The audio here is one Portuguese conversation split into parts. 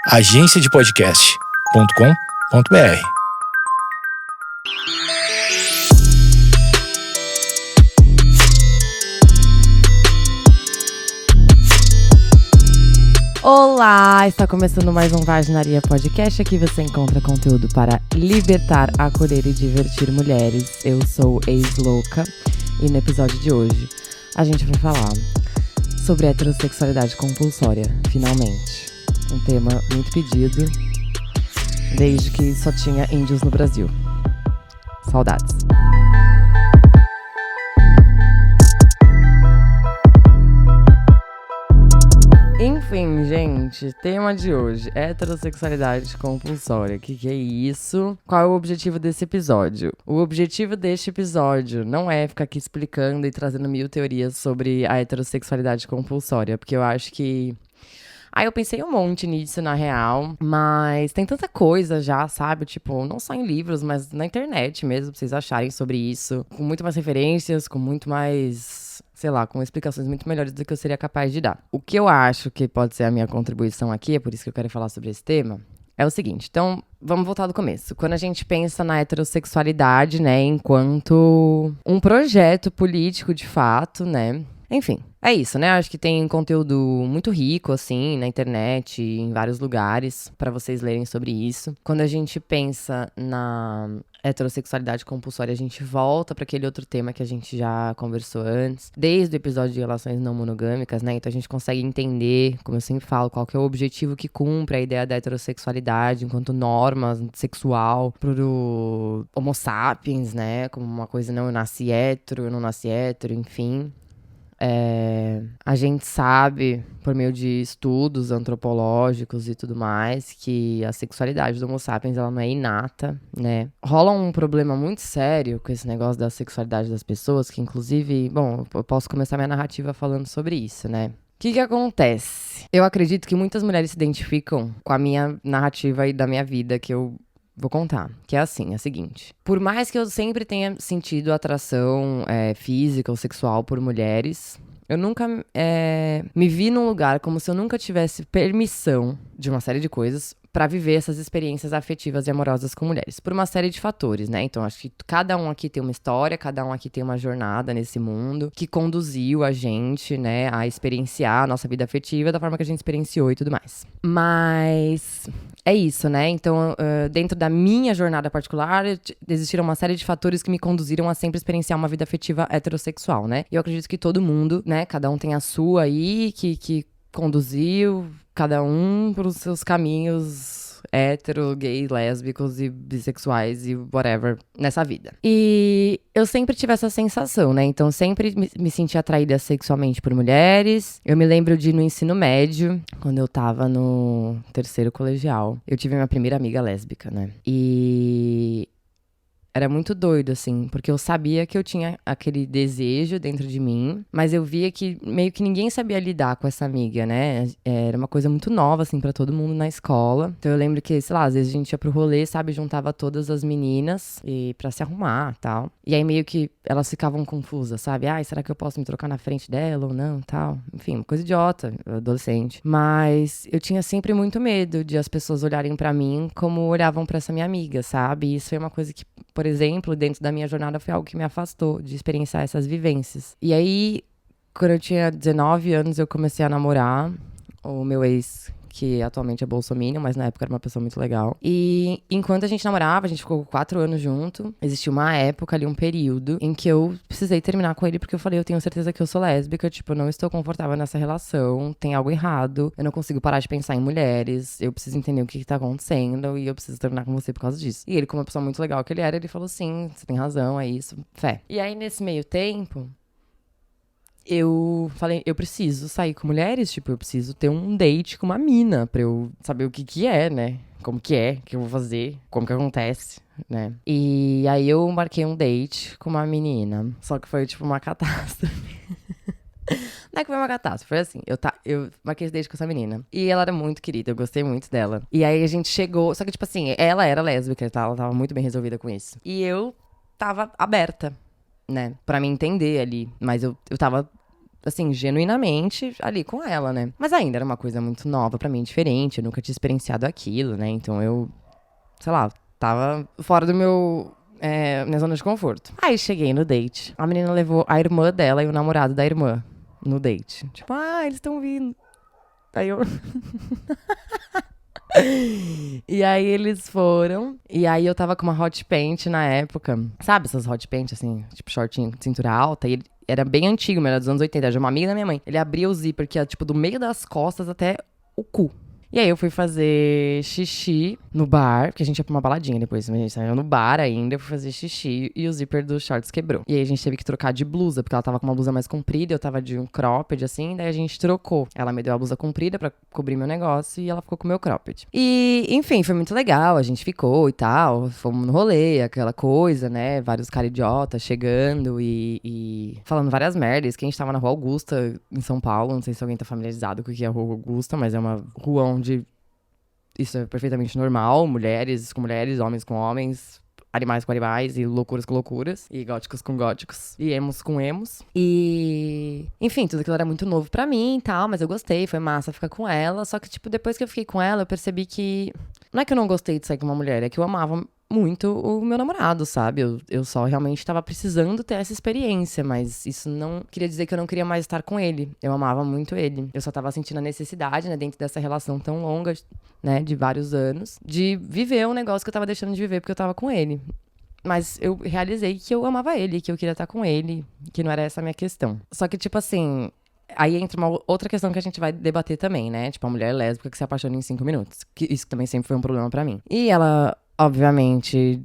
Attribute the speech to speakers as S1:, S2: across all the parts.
S1: agenciadepodcast.com.br.
S2: Olá, está começando mais um Vaginaria Podcast. Aqui você encontra conteúdo para libertar, acolher e divertir mulheres. Eu sou ex-louca e no episódio de hoje a gente vai falar sobre heterossexualidade compulsória, finalmente. Um tema muito pedido desde que só tinha índios no Brasil. Saudades. Enfim, gente, tema de hoje, heterossexualidade compulsória. O que é isso? Qual é o objetivo desse episódio? O objetivo deste episódio não é ficar aqui explicando e trazendo mil teorias sobre a heterossexualidade compulsória, porque eu acho que... eu pensei um monte nisso, na real, mas tem tanta coisa já, sabe? Tipo, não só em livros, mas na internet mesmo, pra vocês acharem sobre isso. Com muito mais referências, com muito mais... sei lá, com explicações muito melhores do que eu seria capaz de dar. O que eu acho que pode ser a minha contribuição aqui, é por isso que eu quero falar sobre esse tema, é o seguinte. Então, vamos voltar do começo. Quando a gente pensa na heterossexualidade, né, enquanto um projeto político de fato, né, enfim, é isso, né? Acho que tem conteúdo muito rico, assim, na internet, em vários lugares, pra vocês lerem sobre isso. Quando a gente pensa na heterossexualidade compulsória, a gente volta pra aquele outro tema que a gente já conversou antes, desde o episódio de relações não monogâmicas, né? Então a gente consegue entender, como eu sempre falo, qual que é o objetivo que cumpre a ideia da heterossexualidade enquanto norma sexual pro Homo sapiens, né? Como uma coisa, não, eu nasci hétero, eu não nasci hétero, enfim. A gente sabe, por meio de estudos antropológicos e tudo mais, que a sexualidade do Homo sapiens, ela não é inata, né? Rola um problema muito sério com esse negócio da sexualidade das pessoas, que inclusive, bom, eu posso começar minha narrativa falando sobre isso, né? O que acontece? Eu acredito que muitas mulheres se identificam com a minha narrativa e da minha vida, que eu vou contar, que é assim, é o seguinte. Por mais que eu sempre tenha sentido atração física ou sexual por mulheres, eu nunca me vi num lugar como se eu nunca tivesse permissão de uma série de coisas pra viver essas experiências afetivas e amorosas com mulheres. Por uma série de fatores, né? Então, acho que cada um aqui tem uma história, cada um aqui tem uma jornada nesse mundo que conduziu a gente, né, a experienciar a nossa vida afetiva da forma que a gente experienciou e tudo mais. Mas é isso, né? Então, dentro da minha jornada particular, existiram uma série de fatores que me conduziram a sempre experienciar uma vida afetiva heterossexual, né? E eu acredito que todo mundo, né, cada um tem a sua aí, que conduziu cada um para os seus caminhos hétero, gay, lésbicos e bissexuais e whatever nessa vida. E eu sempre tive essa sensação, né? Então, sempre me senti atraída sexualmente por mulheres. Eu me lembro de, no ensino médio, quando eu tava no terceiro colegial, eu tive minha primeira amiga lésbica, né? E... era muito doido, assim, porque eu sabia que eu tinha aquele desejo dentro de mim, mas eu via que meio que ninguém sabia lidar com essa amiga, né? Era uma coisa muito nova, assim, pra todo mundo na escola. Então eu lembro que, sei lá, às vezes a gente ia pro rolê, sabe? Juntava todas as meninas pra se arrumar e tal. E aí meio que elas ficavam confusas, sabe? Será que eu posso me trocar na frente dela ou não, tal? Enfim, uma coisa idiota, adolescente. Mas eu tinha sempre muito medo de as pessoas olharem pra mim como olhavam pra essa minha amiga, sabe? E isso foi uma coisa que, por exemplo, dentro da minha jornada foi algo que me afastou de experienciar essas vivências. E aí, quando eu tinha 19 anos, eu comecei a namorar o meu ex, que atualmente é bolsominion, mas na época era uma pessoa muito legal. E enquanto a gente namorava, a gente ficou 4 anos junto, existiu uma época ali, um período, em que eu precisei terminar com ele, porque eu falei, eu tenho certeza que eu sou lésbica, tipo, eu não estou confortável nessa relação, tem algo errado, eu não consigo parar de pensar em mulheres, eu preciso entender o que tá acontecendo, e eu preciso terminar com você por causa disso. E ele, como uma pessoa muito legal que ele era, ele falou, sim, você tem razão, é isso, fé. E aí, nesse meio tempo... eu falei, eu preciso sair com mulheres, tipo, eu preciso ter um date com uma mina pra eu saber o que é, né? Como que é, o que eu vou fazer, como que acontece, né? E aí eu marquei um date com uma menina, só que foi tipo uma catástrofe. Não é que foi uma catástrofe, foi assim, eu marquei esse date com essa menina. E ela era muito querida, eu gostei muito dela. E aí a gente chegou, só que tipo assim, ela era lésbica, tá? Ela tava muito bem resolvida com isso. E eu tava aberta, né, pra me entender ali. Mas eu tava assim, genuinamente ali com ela, né? Mas ainda era uma coisa muito nova pra mim, diferente. Eu nunca tinha experienciado aquilo, né? Então eu, sei lá, tava fora do minha zona de conforto. Aí cheguei no date. A menina levou a irmã dela e o namorado da irmã no date. Tipo, eles estão vindo. Aí eu... E aí eles foram. E aí eu tava com uma hot pant na época. Sabe essas hot pants, assim, tipo shortinho, cintura alta? E ele era bem antigo, mas era dos anos 80. Era de uma amiga da minha mãe. Ele abria o zíper que era, tipo, do meio das costas até o cu. E aí eu fui fazer xixi no bar, porque a gente ia pra uma baladinha depois, mas a gente saiu no bar ainda, eu fui fazer xixi e o zíper dos shorts quebrou. E aí a gente teve que trocar de blusa, porque ela tava com uma blusa mais comprida, eu tava de um cropped, assim, daí a gente trocou. Ela me deu a blusa comprida pra cobrir meu negócio e ela ficou com o meu cropped. E, enfim, foi muito legal, a gente ficou e tal, fomos no rolê, aquela coisa, né, vários caras idiotas chegando e falando várias merdas, que a gente tava na Rua Augusta, em São Paulo, não sei se alguém tá familiarizado com o que é a Rua Augusta, mas é uma rua onde isso é perfeitamente normal, mulheres com mulheres, homens com homens, animais com animais, e loucuras com loucuras, e góticos com góticos, e emos com emos. E, enfim, tudo aquilo era muito novo pra mim e tal, mas eu gostei, foi massa ficar com ela, só que, tipo, depois que eu fiquei com ela, eu percebi que não é que eu não gostei de sair com uma mulher, é que eu amava muito o meu namorado, sabe? Eu só realmente tava precisando ter essa experiência, mas isso não queria dizer que eu não queria mais estar com ele. Eu amava muito ele. Eu só tava sentindo a necessidade, né, dentro dessa relação tão longa, né, de vários anos, de viver um negócio que eu tava deixando de viver porque eu tava com ele. Mas eu realizei que eu amava ele, que eu queria estar com ele, que não era essa a minha questão. Só que, tipo assim, aí entra uma outra questão que a gente vai debater também, né? Tipo, a mulher lésbica que se apaixona em 5 minutos. Que isso também sempre foi um problema pra mim. E ela, obviamente,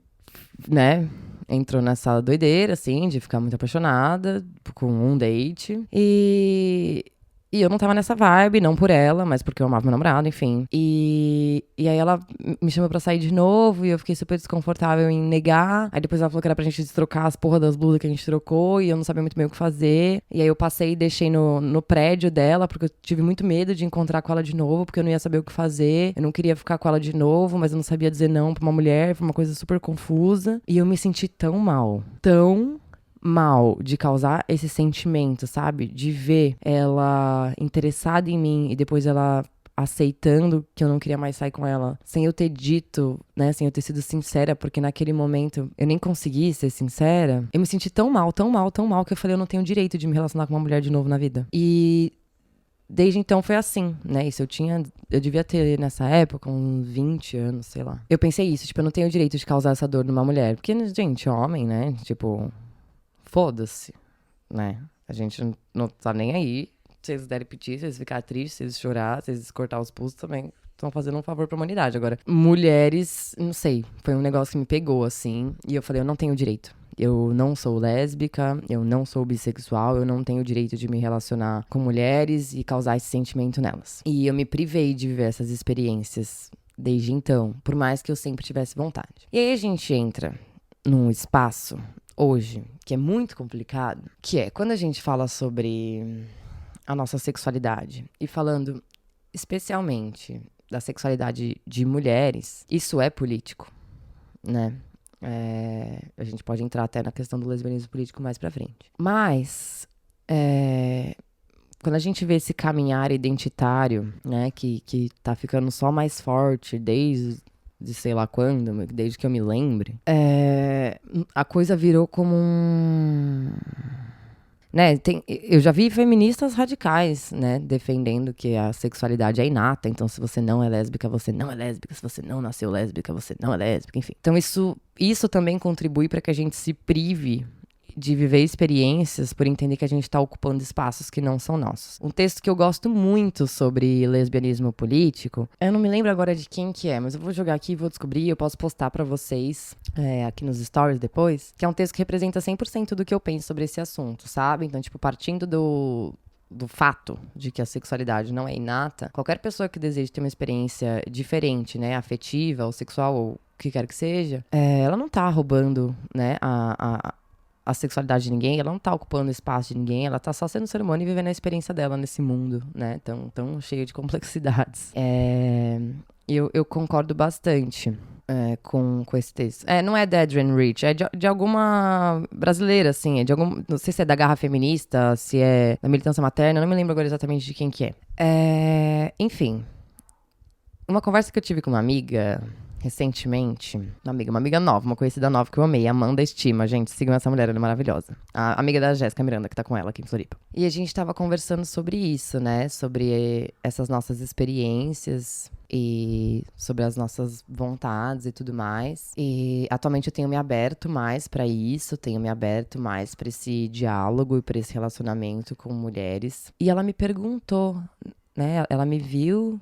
S2: né, entrou nessa doideira, assim, de ficar muito apaixonada com um date. E eu não tava nessa vibe, não por ela, mas porque eu amava meu namorado, enfim. E aí ela me chamou pra sair de novo e eu fiquei super desconfortável em negar. Aí depois ela falou que era pra gente trocar as porra das blusas que a gente trocou e eu não sabia muito bem o que fazer. E aí eu passei e deixei no prédio dela, porque eu tive muito medo de encontrar com ela de novo, porque eu não ia saber o que fazer. Eu não queria ficar com ela de novo, mas eu não sabia dizer não pra uma mulher, foi uma coisa super confusa. E eu me senti tão mal de causar esse sentimento, sabe? De ver ela interessada em mim e depois ela aceitando que eu não queria mais sair com ela, sem eu ter dito, né, sem eu ter sido sincera, porque naquele momento eu nem consegui ser sincera. Eu me senti tão mal, que eu falei, eu não tenho direito de me relacionar com uma mulher de novo na vida. E desde então foi assim, né? Isso eu devia ter nessa época uns 20 anos, sei lá. Eu pensei isso, tipo, eu não tenho direito de causar essa dor numa mulher, porque, gente, homem, né? Tipo, foda-se, né? A gente não tá nem aí. Se eles derem piti, se eles ficarem tristes, se eles chorar, se eles cortar os pulsos, também estão fazendo um favor pra humanidade. Agora, mulheres, não sei, foi um negócio que me pegou, assim, e eu falei, eu não tenho direito. Eu não sou lésbica, eu não sou bissexual, eu não tenho direito de me relacionar com mulheres e causar esse sentimento nelas. E eu me privei de viver essas experiências desde então, por mais que eu sempre tivesse vontade. E aí a gente entra num espaço hoje que é muito complicado, que é quando a gente fala sobre a nossa sexualidade e falando especialmente da sexualidade de mulheres, isso é político, né? A gente pode entrar até na questão do lesbianismo político mais pra frente. Mas quando a gente vê esse caminhar identitário, né, que tá ficando só mais forte desde de sei lá quando, desde que eu me lembre, a coisa virou como um... Né, eu já vi feministas radicais, né, defendendo que a sexualidade é inata, então se você não é lésbica, você não é lésbica, se você não nasceu lésbica, você não é lésbica, enfim. Então isso também contribui para que a gente se prive de viver experiências por entender que a gente tá ocupando espaços que não são nossos. Um texto que eu gosto muito sobre lesbianismo político, eu não me lembro agora de quem que é, mas eu vou jogar aqui e vou descobrir, eu posso postar pra vocês aqui nos stories depois, que é um texto que representa 100% do que eu penso sobre esse assunto, sabe? Então, tipo, partindo do fato de que a sexualidade não é inata, qualquer pessoa que deseje ter uma experiência diferente, né, afetiva ou sexual ou o que quer que seja, ela não tá roubando, né, a sexualidade de ninguém, ela não tá ocupando o espaço de ninguém, ela tá só sendo ser humano e vivendo a experiência dela nesse mundo, né, tão cheio de complexidades. Eu concordo bastante. com esse texto. Não é da Adrienne Rich, é de alguma brasileira, assim, não sei se é da Garra Feminista, se é da militância materna, não me lembro agora exatamente de quem que é. Enfim, uma conversa que eu tive com uma amiga recentemente, uma amiga nova, uma conhecida nova que eu amei, Amanda Estima, gente, sigam essa mulher, ela é maravilhosa. A amiga da Jéssica Miranda, que tá com ela aqui em Floripa. E a gente tava conversando sobre isso, né, sobre essas nossas experiências e sobre as nossas vontades e tudo mais. E atualmente eu tenho me aberto mais pra isso, tenho me aberto mais pra esse diálogo e pra esse relacionamento com mulheres. E ela me perguntou, né, ela me viu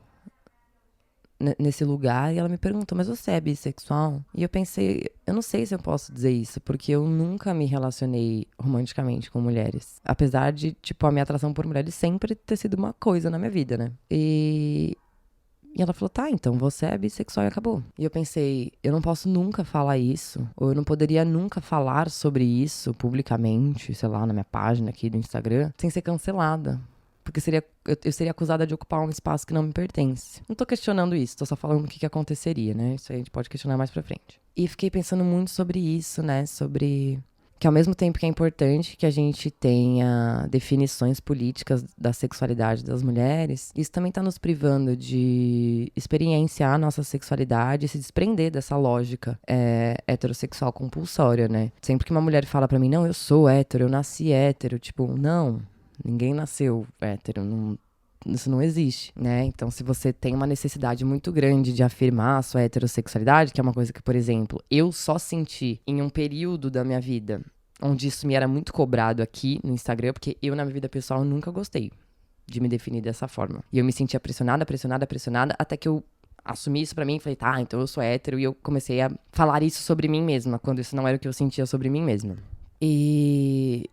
S2: nesse lugar, e ela me perguntou, mas você é bissexual? E eu pensei, eu não sei se eu posso dizer isso, porque eu nunca me relacionei romanticamente com mulheres. Apesar de, tipo, a minha atração por mulheres sempre ter sido uma coisa na minha vida, né? E ela falou, tá, então você é bissexual e acabou. E eu pensei, eu não posso nunca falar isso, ou eu não poderia nunca falar sobre isso publicamente, sei lá, na minha página aqui do Instagram, sem ser cancelada. Porque eu seria acusada de ocupar um espaço que não me pertence. Não tô questionando isso, tô só falando o que aconteceria, né? Isso aí a gente pode questionar mais pra frente. E fiquei pensando muito sobre isso, né? Sobre que ao mesmo tempo que é importante que a gente tenha definições políticas da sexualidade das mulheres, isso também tá nos privando de experienciar a nossa sexualidade e se desprender dessa lógica heterossexual compulsória, né? Sempre que uma mulher fala pra mim, não, eu sou hétero, eu nasci hétero, tipo, não... Ninguém nasceu hétero, isso não existe, né? Então, se você tem uma necessidade muito grande de afirmar a sua heterossexualidade, que é uma coisa que, por exemplo, eu só senti em um período da minha vida, onde isso me era muito cobrado aqui no Instagram, porque eu, na minha vida pessoal, nunca gostei de me definir dessa forma. E eu me sentia pressionada, até que eu assumi isso pra mim e falei, tá, então eu sou hétero, e eu comecei a falar isso sobre mim mesma, quando isso não era o que eu sentia sobre mim mesma. E...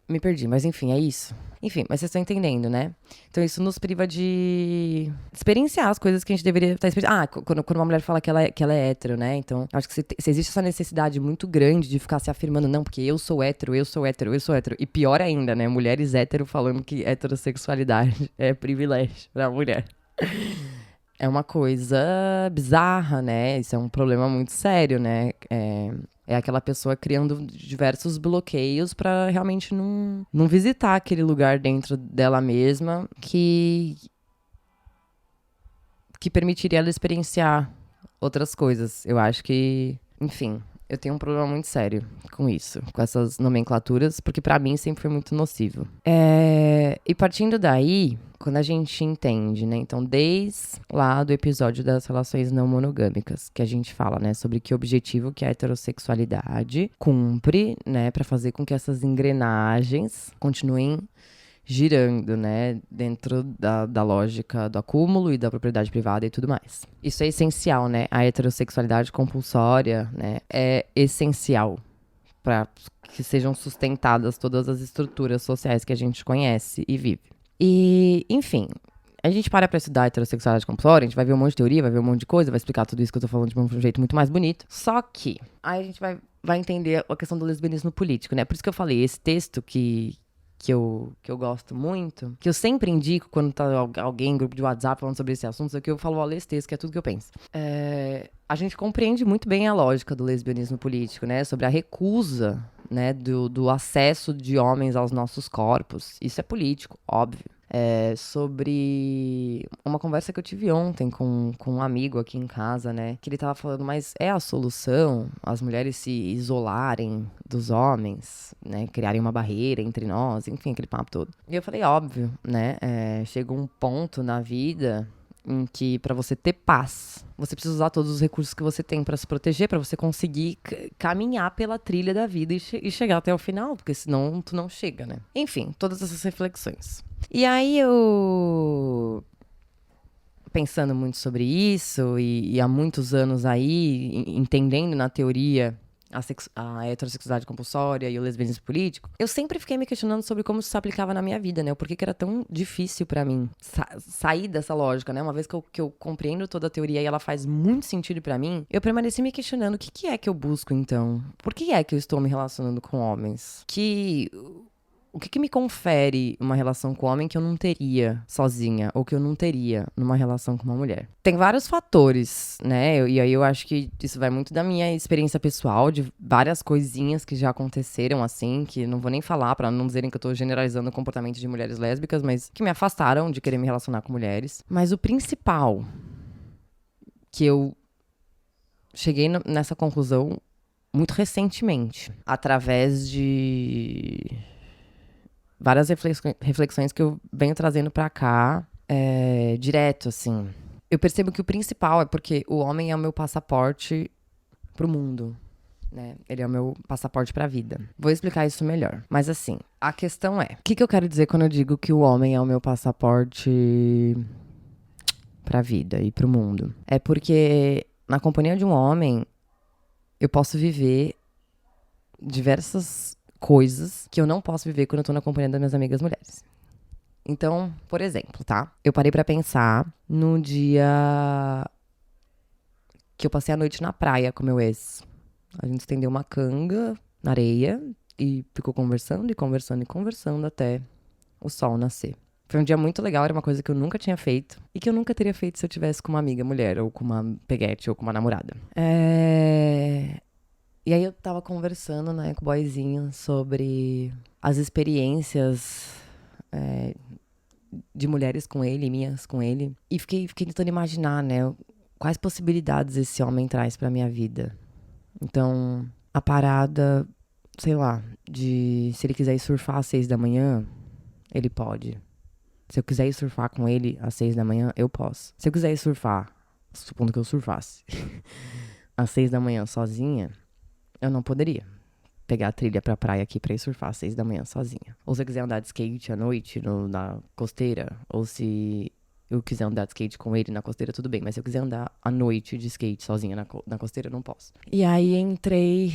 S2: me perdi, mas enfim, é isso. Enfim, mas vocês estão entendendo, né? Então isso nos priva de experienciar as coisas que a gente deveria estar experienciando. Quando uma mulher fala que ela é hétero, né? Então, acho que se existe essa necessidade muito grande de ficar se afirmando, não, porque eu sou hétero, eu sou hétero, eu sou hétero. E pior ainda, né? Mulheres hétero falando que heterossexualidade é privilégio pra mulher. É uma coisa bizarra, né? Isso é um problema muito sério, né? É aquela pessoa criando diversos bloqueios pra realmente não visitar aquele lugar dentro dela mesma que permitiria ela experienciar outras coisas. Eu acho que, enfim, eu tenho um problema muito sério com isso, com essas nomenclaturas, porque pra mim sempre foi muito nocivo. E partindo daí, quando a gente entende, né? Então, desde lá do episódio das relações não monogâmicas, que a gente fala, né? Sobre que objetivo que a heterossexualidade cumpre, né? Pra fazer com que essas engrenagens continuem girando, né, dentro da lógica do acúmulo e da propriedade privada e tudo mais. Isso é essencial, né? A heterossexualidade compulsória, né, é essencial para que sejam sustentadas todas as estruturas sociais que a gente conhece e vive. E, enfim, a gente para pra estudar a heterossexualidade compulsória, a gente vai ver um monte de teoria, vai ver um monte de coisa, vai explicar tudo isso que eu tô falando de um jeito muito mais bonito. Só que aí a gente vai entender a questão do lesbianismo político, né? Por isso que eu falei, esse texto que eu gosto muito, que eu sempre indico quando tá alguém em grupo de WhatsApp falando sobre esse assunto, é que eu falo, ó, lê esse texto, que é tudo que eu penso. A gente compreende muito bem a lógica do lesbianismo político, né? Sobre a recusa, né, do acesso de homens aos nossos corpos. Isso é político, óbvio. Sobre uma conversa que eu tive ontem com um amigo aqui em casa, né? Que ele tava falando, mas é a solução as mulheres se isolarem dos homens, né? Criarem uma barreira entre nós, enfim, aquele papo todo. E eu falei, óbvio, né? Chega um ponto na vida em que, pra você ter paz, você precisa usar todos os recursos que você tem pra se proteger, pra você conseguir caminhar pela trilha da vida e chegar até o final, porque senão tu não chega, né? Enfim, todas essas reflexões. E aí eu, pensando muito sobre isso, e há muitos anos aí, entendendo na teoria a heterossexualidade compulsória e o lesbianismo político, eu sempre fiquei me questionando sobre como isso se aplicava na minha vida, né? O porquê que era tão difícil pra mim sair dessa lógica, né? Uma vez que eu compreendo toda a teoria e ela faz muito sentido pra mim, eu permaneci me questionando o que é que eu busco, então? Por que é que eu estou me relacionando com homens? Que O que me confere uma relação com homem que eu não teria sozinha, ou que eu não teria numa relação com uma mulher? Tem vários fatores, né? E aí eu acho que isso vai muito da minha experiência pessoal, de várias coisinhas que já aconteceram, assim, que não vou nem falar pra não dizerem que eu tô generalizando o comportamento de mulheres lésbicas, mas que me afastaram de querer me relacionar com mulheres. Mas o principal que eu cheguei nessa conclusão muito recentemente, através de várias reflexões que eu venho trazendo pra cá, direto, assim. Eu percebo que o principal é porque o homem é o meu passaporte pro mundo, né? Ele é o meu passaporte pra vida. Vou explicar isso melhor. Mas assim, a questão é, o que eu quero dizer quando eu digo que o homem é o meu passaporte pra vida e pro mundo? É porque na companhia de um homem, eu posso viver diversas coisas que eu não posso viver quando eu tô na companhia das minhas amigas mulheres. Então, por exemplo, tá? Eu parei pra pensar no dia que eu passei a noite na praia com meu ex. A gente estendeu uma canga na areia e ficou conversando e conversando e conversando até o sol nascer. Foi um dia muito legal, era uma coisa que eu nunca tinha feito e que eu nunca teria feito se eu tivesse com uma amiga mulher, ou com uma peguete, ou com uma namorada. E aí eu tava conversando, né, com o boyzinho sobre as experiências de mulheres com ele, minhas com ele. E fiquei tentando imaginar, né, quais possibilidades esse homem traz pra minha vida. Então, a parada, sei lá, de se ele quiser ir surfar às 6 da manhã, ele pode. Se eu quiser ir surfar com ele às 6 da manhã, eu posso. Se eu quiser ir surfar, supondo que eu surfasse, às 6 da manhã sozinha, eu não poderia pegar a trilha pra praia aqui pra ir surfar às 6 da manhã sozinha. Ou se eu quiser andar de skate à noite na costeira, ou se eu quiser andar de skate com ele na costeira, tudo bem. Mas se eu quiser andar à noite de skate sozinha na costeira, eu não posso. E aí entrei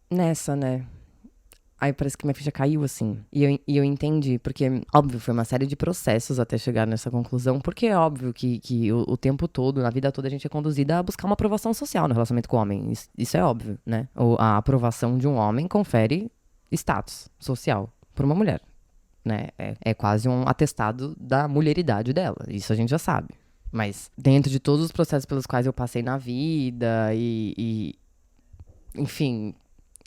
S2: nessa, né? Aí parece que minha ficha caiu, assim. E eu entendi, porque, óbvio, foi uma série de processos até chegar nessa conclusão. Porque é óbvio que o tempo todo, na vida toda, a gente é conduzida a buscar uma aprovação social no relacionamento com o homem. Isso é óbvio, né? A aprovação de um homem confere status social para uma mulher, né? É quase um atestado da mulheridade dela. Isso a gente já sabe. Mas dentro de todos os processos pelos quais eu passei na vida enfim,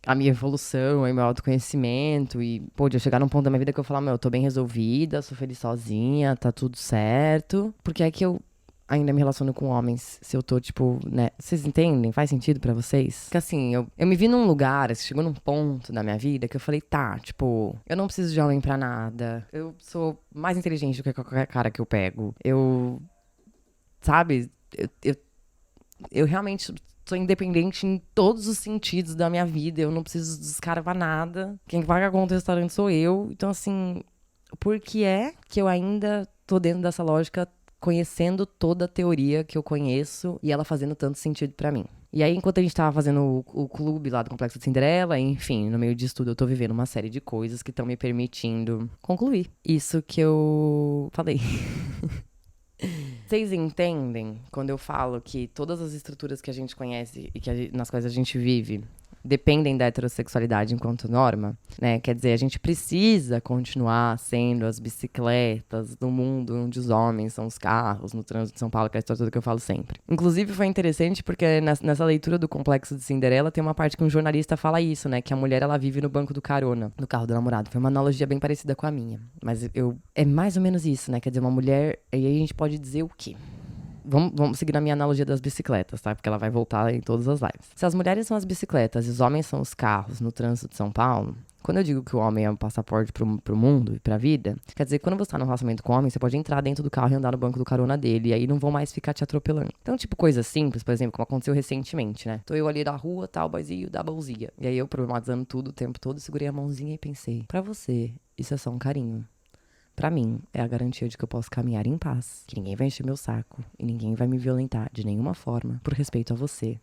S2: a minha evolução, meu autoconhecimento e, pô, de eu chegar num ponto da minha vida que eu falar, meu, eu tô bem resolvida, sou feliz sozinha, tá tudo certo. Porque é que eu ainda me relaciono com homens, se eu tô, tipo, né? Vocês entendem? Faz sentido pra vocês? Porque assim, eu me vi num lugar, chegou num ponto da minha vida que eu falei, tá, tipo, eu não preciso de homem pra nada. Eu sou mais inteligente do que qualquer cara que eu pego. Sabe? Eu realmente sou independente em todos os sentidos da minha vida. Eu não preciso dos caras pra nada. Quem paga a conta do restaurante sou eu. Então, assim, por que é que eu ainda tô dentro dessa lógica, conhecendo toda a teoria que eu conheço e ela fazendo tanto sentido pra mim? E aí, enquanto a gente tava fazendo o clube lá do Complexo de Cinderela, enfim, no meio disso tudo, eu tô vivendo uma série de coisas que estão me permitindo concluir isso que eu falei. Vocês entendem quando eu falo que todas as estruturas que a gente conhece e nas quais a gente vive dependem da heterossexualidade enquanto norma, né? Quer dizer, a gente precisa continuar sendo as bicicletas do mundo onde os homens são os carros, no trânsito de São Paulo, que é a história toda que eu falo sempre. Inclusive, foi interessante porque nessa leitura do Complexo de Cinderela tem uma parte que um jornalista fala isso, né? Que a mulher, ela vive no banco do carona, no carro do namorado. Foi uma analogia bem parecida com a minha. Mas é mais ou menos isso, né? Quer dizer, uma mulher... E aí a gente pode dizer o quê? Vamos seguir na minha analogia das bicicletas, tá? Porque ela vai voltar em todas as lives. Se as mulheres são as bicicletas e os homens são os carros no trânsito de São Paulo, quando eu digo que o homem é um passaporte pro mundo e pra vida, quer dizer, quando você tá num relacionamento com o homem, você pode entrar dentro do carro e andar no banco do carona dele, e aí não vão mais ficar te atropelando. Então, tipo, coisa simples, por exemplo, como aconteceu recentemente, né? Tô eu ali na rua, tal, boyzinho, da bolzinha. E aí eu, problematizando tudo o tempo todo, segurei a mãozinha e pensei, pra você, isso é só um carinho. Pra mim, é a garantia de que eu posso caminhar em paz, que ninguém vai encher meu saco e ninguém vai me violentar de nenhuma forma, por respeito a você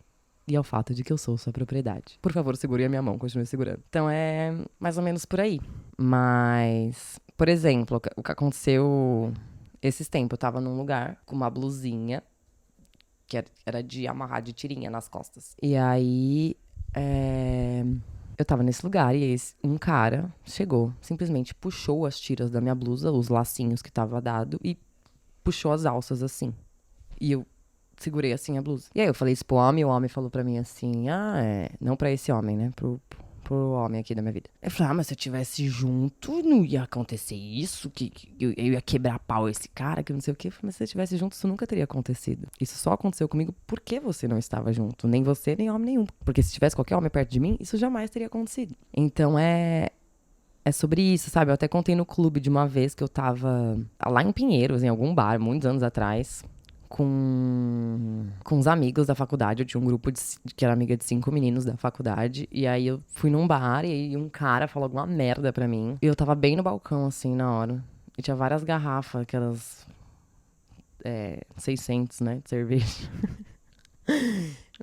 S2: e ao fato de que eu sou sua propriedade. Por favor, segure a minha mão, continue segurando. Então é mais ou menos por aí. Mas, por exemplo, o que aconteceu esses tempos, eu tava num lugar com uma blusinha que era de amarrar de tirinha nas costas. E aí, Eu tava nesse lugar e um cara chegou, simplesmente puxou as tiras da minha blusa, os lacinhos que tava dado, e puxou as alças assim. E eu segurei assim a blusa. E aí eu falei isso pro homem, e o homem falou pra mim assim, não pra esse homem, né, pro homem aqui da minha vida. Eu falei, mas se eu tivesse junto, não ia acontecer isso, que eu ia quebrar pau esse cara, que não sei o quê. Eu falei, mas se eu tivesse junto, isso nunca teria acontecido. Isso só aconteceu comigo porque você não estava junto. Nem você, nem homem nenhum. Porque se tivesse qualquer homem perto de mim, isso jamais teria acontecido. Então é sobre isso, sabe? Eu até contei no clube de uma vez que eu tava lá em Pinheiros, em algum bar, muitos anos atrás, com uns amigos da faculdade. Eu tinha um grupo que era amiga de 5 meninos da faculdade. E aí eu fui num bar e aí um cara falou alguma merda pra mim. E eu tava bem no balcão, assim, na hora. E tinha várias garrafas, aquelas 600, né, de cerveja.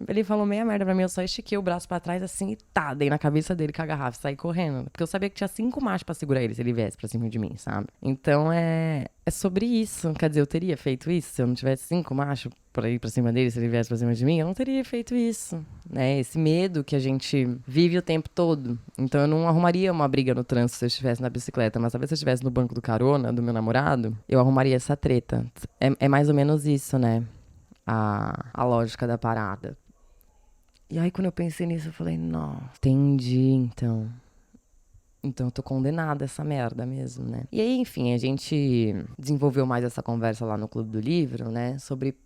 S2: Ele falou meia merda pra mim, eu só estiquei o braço pra trás assim e dei na cabeça dele com a garrafa e saí correndo. Porque eu sabia que tinha 5 machos pra segurar ele se ele viesse pra cima de mim, sabe? Então é sobre isso. Quer dizer, eu teria feito isso se eu não tivesse 5 machos pra ir pra cima dele se ele viesse pra cima de mim. Eu não teria feito isso, né? Esse medo que a gente vive o tempo todo. Então eu não arrumaria uma briga no trânsito se eu estivesse na bicicleta, mas talvez se eu estivesse no banco do carona do meu namorado, eu arrumaria essa treta. É mais ou menos isso, né? A lógica da parada. E aí, quando eu pensei nisso, eu falei, não, entendi, então. Então eu tô condenada a essa merda mesmo, né? E aí, enfim, a gente desenvolveu mais essa conversa lá no Clube do Livro, né? Sobre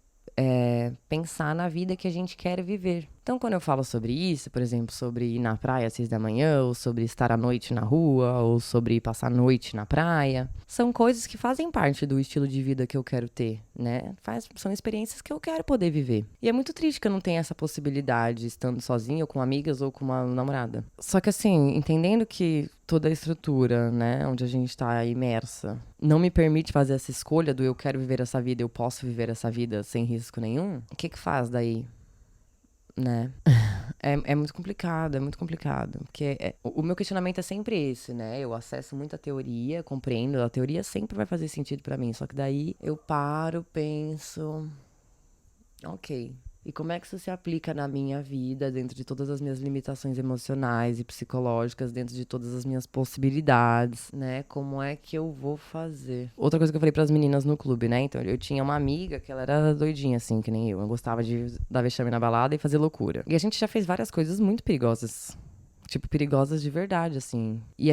S2: pensar na vida que a gente quer viver. Então, quando eu falo sobre isso, por exemplo, sobre ir na praia às 6 da manhã, ou sobre estar à noite na rua, ou sobre passar a noite na praia, são coisas que fazem parte do estilo de vida que eu quero ter, né? São experiências que eu quero poder viver. E é muito triste que eu não tenha essa possibilidade estando sozinha, ou com amigas, ou com uma namorada. Só que assim, entendendo que toda a estrutura, né, onde a gente tá imersa, não me permite fazer essa escolha do eu quero viver essa vida, eu posso viver essa vida sem risco nenhum, o que faz daí? Né? É muito complicado, é muito complicado. Porque o meu questionamento é sempre esse, né? Eu acesso muita teoria, compreendo, a teoria sempre vai fazer sentido pra mim. Só que daí eu paro, penso, ok. E como é que isso se aplica na minha vida, dentro de todas as minhas limitações emocionais e psicológicas, dentro de todas as minhas possibilidades, né? Como é que eu vou fazer? Outra coisa que eu falei pras meninas no clube, né? Então, eu tinha uma amiga que ela era doidinha, assim, que nem eu. Eu gostava de dar vexame na balada e fazer loucura. E a gente já fez várias coisas muito perigosas. Tipo, perigosas de verdade, assim. E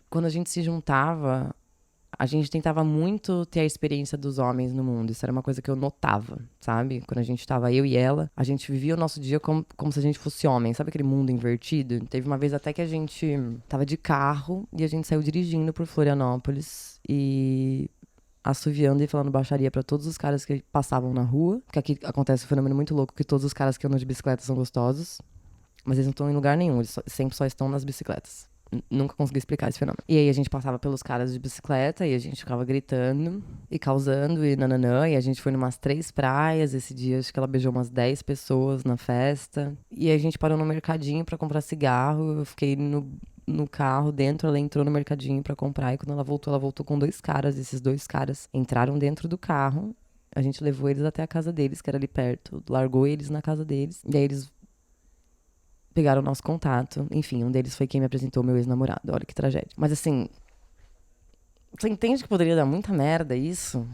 S2: quando a gente se juntava, a gente tentava muito ter a experiência dos homens no mundo. Isso era uma coisa que eu notava, sabe? Quando a gente tava eu e ela, a gente vivia o nosso dia como se a gente fosse homem. Sabe aquele mundo invertido? Teve uma vez até que a gente tava de carro e a gente saiu dirigindo por Florianópolis e assoviando e falando baixaria pra todos os caras que passavam na rua. Porque aqui acontece um fenômeno muito louco que todos os caras que andam de bicicleta são gostosos, mas eles não estão em lugar nenhum, eles sempre só estão nas bicicletas. Nunca consegui explicar esse fenômeno. E aí a gente passava pelos caras de bicicleta e a gente ficava gritando e causando e nananã. E a gente foi numas 3 praias esse dia. Acho que ela beijou umas 10 pessoas na festa. E aí a gente parou no mercadinho pra comprar cigarro. Eu fiquei no carro dentro, ela entrou no mercadinho pra comprar. E quando ela voltou com 2 caras. Esses 2 caras entraram dentro do carro. A gente levou eles até a casa deles, que era ali perto. Largou eles na casa deles. E aí eles pegaram o nosso contato. Enfim, um deles foi quem me apresentou meu ex-namorado. Olha que tragédia. Mas assim, você entende que poderia dar muita merda isso?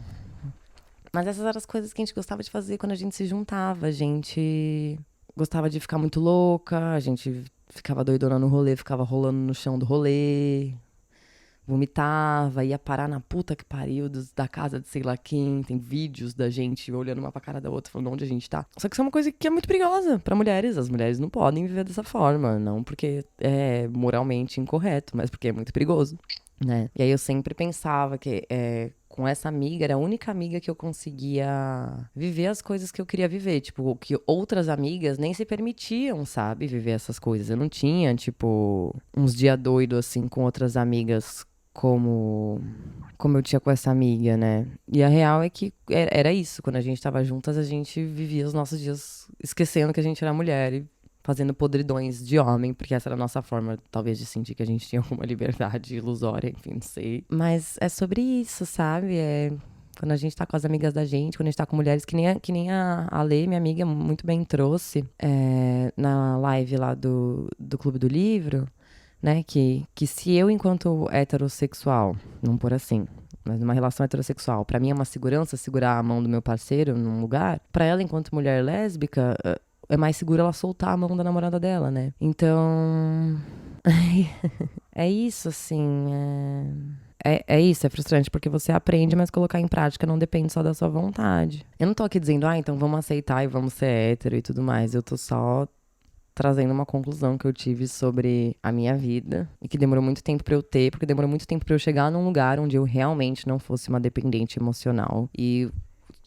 S2: Mas essas eram as coisas que a gente gostava de fazer quando a gente se juntava. A gente gostava de ficar muito louca, a gente ficava doidona no rolê, ficava rolando no chão do rolê, vomitava, ia parar na puta que pariu da casa de sei lá quem. Tem vídeos da gente olhando uma pra cara da outra, falando onde a gente tá. Só que isso é uma coisa que é muito perigosa pra mulheres. As mulheres não podem viver dessa forma. Não porque é moralmente incorreto, mas porque é muito perigoso, né? E aí eu sempre pensava que com essa amiga, era a única amiga que eu conseguia viver as coisas que eu queria viver. Tipo, que outras amigas nem se permitiam, sabe? Viver essas coisas. Eu não tinha, tipo, uns dia doido assim com outras amigas como eu tinha com essa amiga, né? E a real é que era isso. Quando a gente tava juntas, a gente vivia os nossos dias esquecendo que a gente era mulher e fazendo podridões de homem, porque essa era a nossa forma, talvez, de sentir que a gente tinha alguma liberdade ilusória, enfim, não sei. Mas é sobre isso, sabe? Quando a gente tá com as amigas da gente, quando a gente tá com mulheres, que nem a Ale, minha amiga, muito bem trouxe na live lá do Clube do Livro, né? Que se eu, enquanto heterossexual, vamos pôr assim, mas numa relação heterossexual, pra mim é uma segurança segurar a mão do meu parceiro num lugar, pra ela, enquanto mulher lésbica, é mais seguro ela soltar a mão da namorada dela, né? Então. É isso, assim. É isso, é frustrante, porque você aprende, mas colocar em prática não depende só da sua vontade. Eu não tô aqui dizendo, então vamos aceitar e vamos ser hétero e tudo mais. Eu tô só trazendo uma conclusão que eu tive sobre a minha vida e que demorou muito tempo pra eu ter, porque demorou muito tempo pra eu chegar num lugar onde eu realmente não fosse uma dependente emocional e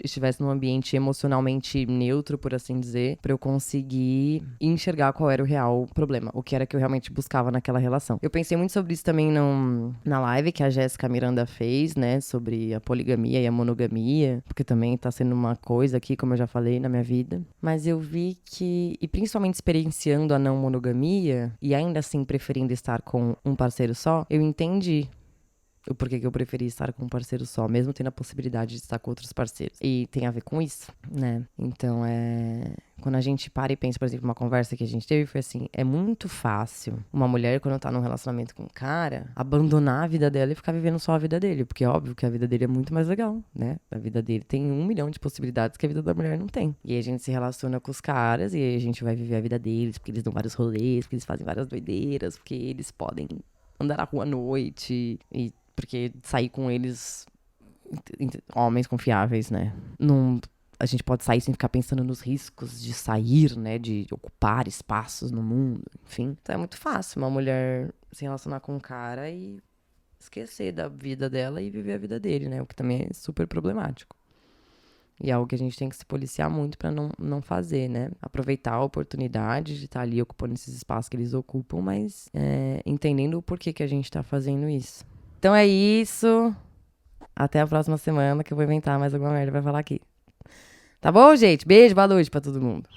S2: estivesse num ambiente emocionalmente neutro, por assim dizer, pra eu conseguir enxergar qual era o real problema, o que era que eu realmente buscava naquela relação. Eu pensei muito sobre isso também na live que a Jéssica Miranda fez, né, sobre a poligamia e a monogamia, porque também tá sendo uma coisa aqui, como eu já falei, na minha vida. Mas eu vi que, e principalmente experienciando a não monogamia, e ainda assim preferindo estar com um parceiro só, eu entendi o porquê que eu preferi estar com um parceiro só, mesmo tendo a possibilidade de estar com outros parceiros. E tem a ver com isso, né? Então, quando a gente para e pensa, por exemplo, uma conversa que a gente teve, foi assim, é muito fácil uma mulher, quando tá num relacionamento com um cara, abandonar a vida dela e ficar vivendo só a vida dele, porque é óbvio que a vida dele é muito mais legal, né? A vida dele tem 1 milhão de possibilidades que a vida da mulher não tem. E aí a gente se relaciona com os caras e aí a gente vai viver a vida deles, porque eles dão vários rolês, porque eles fazem várias doideiras, porque eles podem andar na rua à noite e porque sair com eles, homens confiáveis, né? A gente pode sair sem ficar pensando nos riscos de sair, né? De ocupar espaços no mundo, enfim. Então é muito fácil uma mulher se relacionar com um cara e esquecer da vida dela e viver a vida dele, né? O que também é super problemático. E é algo que a gente tem que se policiar muito pra não fazer, né? Aproveitar a oportunidade de estar ali ocupando esses espaços que eles ocupam, mas entendendo o porquê que a gente tá fazendo isso. Então é isso. Até a próxima semana que eu vou inventar mais alguma merda pra falar aqui. Tá bom, gente? Beijo, boa noite pra todo mundo.